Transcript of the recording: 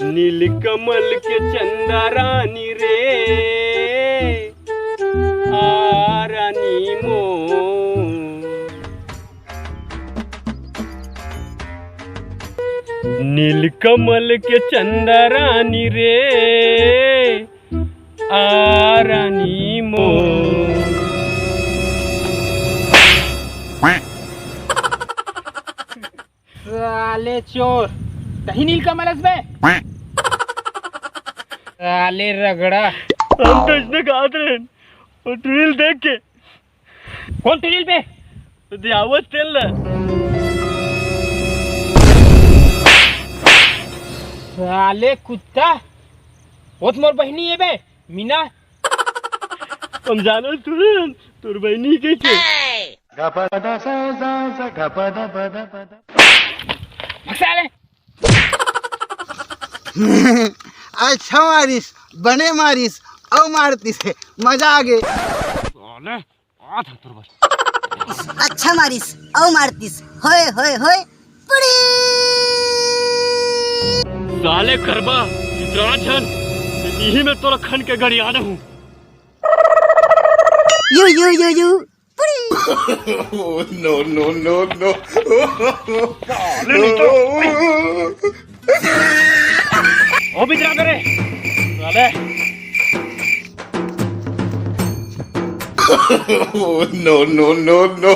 नीलकमल के चंदा रानी रे आ रानी मो नीलकमल के चंदा रानी रे आ रानी मो साले चोर कहीं नीलकमल बे साले रगड़ा हम तो इसने कहा थे वो ट्रेल देख के कौन ट्रेल पे तो आवाज तेल साले कुत्ता बहुत मोर बहनी है बे मीना हम जानो तुरंत तोर बहनी के साले अच्छा मारिस बने मारिस औ मारती से मजा आ गए। साले आ था तोर बस अच्छा मारिस औ मारतीस होय होय होय पुड़ी साले करबा इतना छन यही में तोरा खन के गड़ी आना हूँ यू पुड़ी No, no, no, no. ओ बिजरा करे साले No, no, no, no.